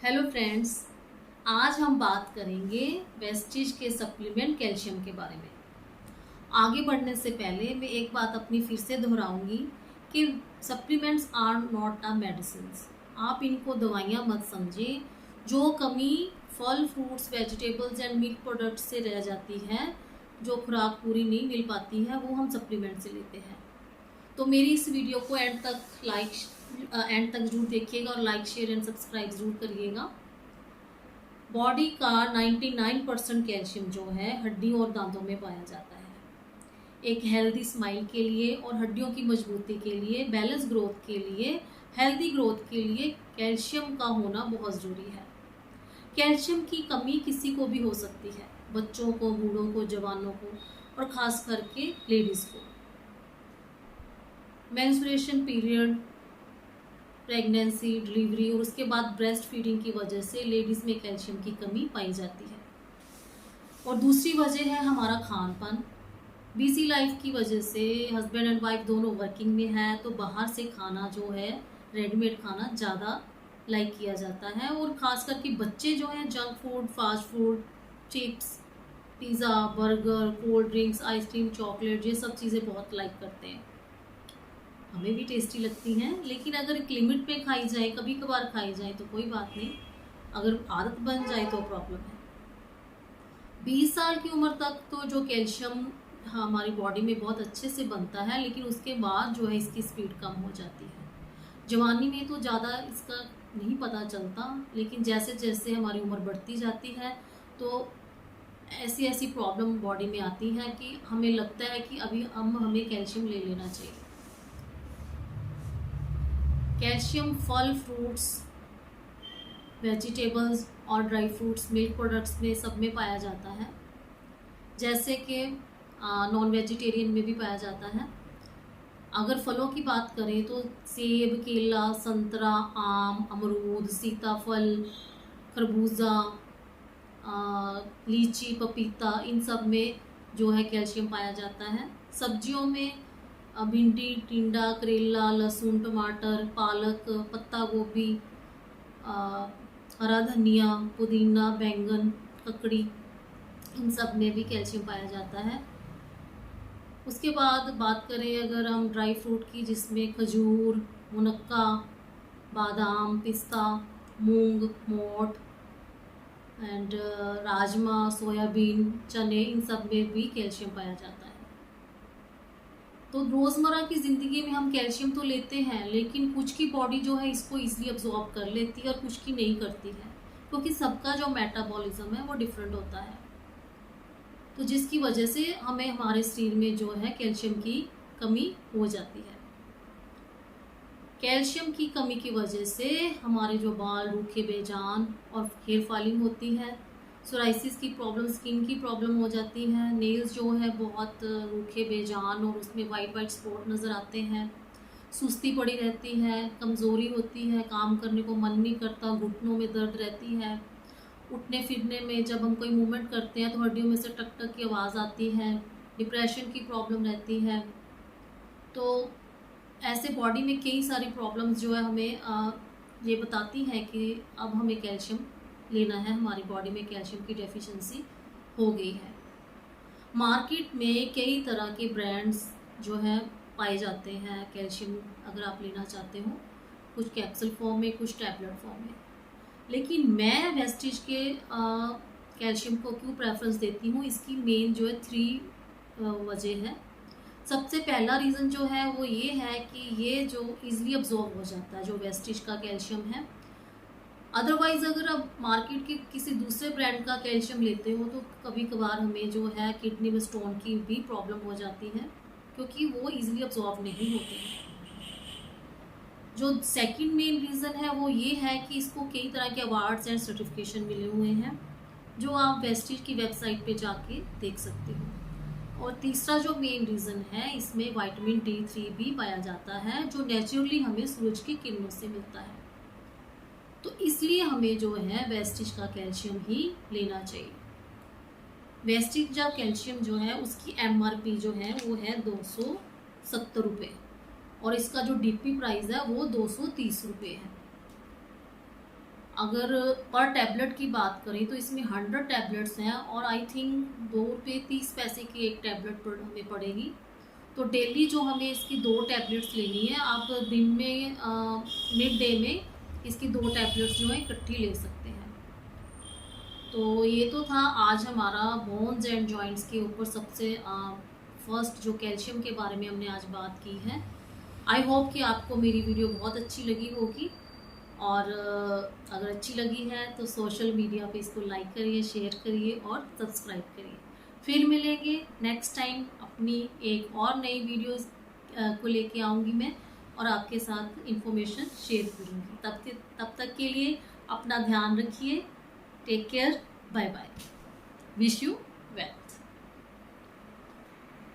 Hello friends, आज हम बात करेंगे वेस्टीज के सप्लीमेंट कैल्शियम के बारे में। आगे बढ़ने से पहले मैं एक बात अपनी फिर से दोहराऊंगी कि supplements are not a medicines. आप इनको दवाइयाँ मत समझिए। जो कमी फल, fruits, vegetables and milk products से रह जाती है, जो खुराक पूरी नहीं मिल पाती है, वो हम सप्लीमेंट से लेते हैं। तो मेरी इस वीडियो को एंड तक जरूर देखिएगा और लाइक, शेयर एंड सब्सक्राइब जरूर करिएगा। बॉडी का 99% कैल्शियम जो है हड्डियों और दांतों में पाया जाता है। एक हेल्दी स्माइल के लिए और हड्डियों की मजबूती के लिए, बैलेंस ग्रोथ के लिए, हेल्दी ग्रोथ के लिए कैल्शियम का होना बहुत ज़रूरी है। कैल्शियम की कमी किसी को भी हो सकती है, बच्चों को, बूढ़ों को, जवानों को और ख़ास करके लेडीज़ को। मेंस्ट्रुएशन पीरियड, प्रेगनेंसी, डिलीवरी और उसके बाद ब्रेस्ट फीडिंग की वजह से लेडीज़ में कैल्शियम की कमी पाई जाती है। और दूसरी वजह है हमारा खान पान। बिजी लाइफ की वजह से हस्बैंड एंड वाइफ दोनों वर्किंग में है, तो बाहर से खाना जो है, रेडीमेड खाना ज़्यादा लाइक किया जाता है। और ख़ास करके बच्चे जो हैं junk food, fast food, chips, pizza, burger, cold drinks, ice cream, chocolate, ये सब चीज़ें बहुत लाइक करते हैं। हमें भी टेस्टी लगती हैं, लेकिन अगर एक लिमिट पे खाई जाए, कभी कभार खाई जाए तो कोई बात नहीं। अगर आदत बन जाए तो प्रॉब्लम है। 20 साल की उम्र तक तो जो कैल्शियम हमारी बॉडी में बहुत अच्छे से बनता है, लेकिन उसके बाद जो है इसकी स्पीड कम हो जाती है। जवानी में तो ज़्यादा इसका नहीं पता चलता, लेकिन जैसे जैसे हमारी उम्र बढ़ती जाती है तो ऐसी ऐसी प्रॉब्लम बॉडी में आती है कि हमें लगता है कि अभी हमें कैल्शियम ले लेना चाहिए। कैल्शियम फल, फ्रूट्स, वेजिटेबल्स और ड्राई फ्रूट्स, मिल्क प्रोडक्ट्स में सब में पाया जाता है। जैसे कि नॉन वेजिटेरियन में भी पाया जाता है। अगर फलों की बात करें तो सेब, केला, संतरा, आम, अमरूद, सीताफल, खरबूजा, लीची, पपीता, इन सब में जो है कैल्शियम पाया जाता है। सब्जियों में भिंडी, टिंडा, करेला, लहसुन, टमाटर, पालक, पत्ता गोभी, हरा धनिया, पुदीना, बैंगन, ककड़ी, इन सब में भी कैल्शियम पाया जाता है। उसके बाद बात करें अगर हम ड्राई फ्रूट की, जिसमें खजूर, मुनक्का, बादाम, पिस्ता, मूंग, मोठ एंड राजमा, सोयाबीन, चने, इन सब में भी कैल्शियम पाया जाता है। तो रोज़मर्रा की ज़िंदगी में हम कैल्शियम तो लेते हैं, लेकिन कुछ की बॉडी जो है इसको ईजिली अब्जॉर्ब कर लेती है और कुछ की नहीं करती है, क्योंकि सबका जो मेटाबॉलिज्म है वो डिफरेंट होता है। तो जिसकी वजह से हमें हमारे शरीर में जो है कैल्शियम की कमी हो जाती है। कैल्शियम की कमी की वजह से हमारे जो बाल रूखे बेजान और हेयर फॉलिंग होती है, सोराइसिस की प्रॉब्लम, स्किन की प्रॉब्लम हो जाती है, नेल्स जो है बहुत रूखे बेजान और उसमें वाइट वाइट स्पॉट नज़र आते हैं, सुस्ती पड़ी रहती है, कमज़ोरी होती है, काम करने को मन नहीं करता, घुटनों में दर्द रहती है, उठने फिरने में जब हम कोई मूवमेंट करते हैं तो हड्डियों में से टक टक की आवाज़ आती है, डिप्रेशन की प्रॉब्लम रहती है। तो ऐसे बॉडी में कई सारी प्रॉब्लम्स जो है हमें ये बताती हैं कि अब हमें कैल्शियम लेना है, हमारी बॉडी में कैल्शियम की डेफिशिएंसी हो गई है। मार्केट में कई तरह के ब्रांड्स जो है पाए जाते हैं कैल्शियम, अगर आप लेना चाहते हो, कुछ कैप्सूल फॉर्म में, कुछ टैबलेट फॉर्म में। लेकिन मैं वेस्टीज के कैल्शियम को क्यों प्रेफरेंस देती हूँ, इसकी मेन जो है 3 वजह है। सबसे पहला रीज़न जो है वो ये है कि ये जो ईज़िली अब्जॉर्ब हो जाता है, जो वेस्टीज का कैल्शियम है। अदरवाइज़ अगर आप मार्केट के किसी दूसरे ब्रांड का कैल्शियम लेते हो तो कभी कभार हमें जो है किडनी में स्टोन की भी प्रॉब्लम हो जाती है, क्योंकि वो ईज़िली अब्जॉर्ब नहीं होते हैं। जो सेकंड मेन रीज़न है वो ये है कि इसको कई तरह के अवार्ड्स एंड सर्टिफिकेशन मिले हुए हैं, जो आप वेस्टीज की वेबसाइट पे जाके देख सकते हो। और तीसरा जो मेन रीज़न है, इसमें विटामिन D3 भी पाया जाता है, जो नेचुरली हमें सूरज की किरणों से मिलता है। तो इसलिए हमें जो है वेस्टीज का कैल्शियम ही लेना चाहिए। वेस्टीज का कैल्शियम जो है उसकी MRP जो है वो है 270 रुपये, और इसका जो DP प्राइस है वो 230 रुपये है। अगर पर टैबलेट की बात करें तो इसमें 100 टैबलेट्स हैं और आई थिंक 2 रुपये 30 पैसे की एक टैबलेट हमें पड़ेगी। तो डेली जो हमें इसकी 2 टैबलेट्स लेनी है, आप दिन में मिड डे में इसकी 2 टैबलेट्स जो है इकट्ठी ले सकते हैं। तो ये तो था आज हमारा बोन्स एंड जॉइंट्स के ऊपर सबसे फर्स्ट जो कैल्शियम के बारे में हमने आज बात की है। आई होप कि आपको मेरी वीडियो बहुत अच्छी लगी होगी, और अगर अच्छी लगी है तो सोशल मीडिया पे इसको लाइक करिए, शेयर करिए और सब्सक्राइब करिए। फिर मिलेंगे नेक्स्ट टाइम अपनी एक और नई वीडियोस को लेके आऊँगी मैं, और आपके साथ इंफॉर्मेशन शेयर करूँगी। तब तक के लिए अपना ध्यान रखिए। Take care, bye bye, wish you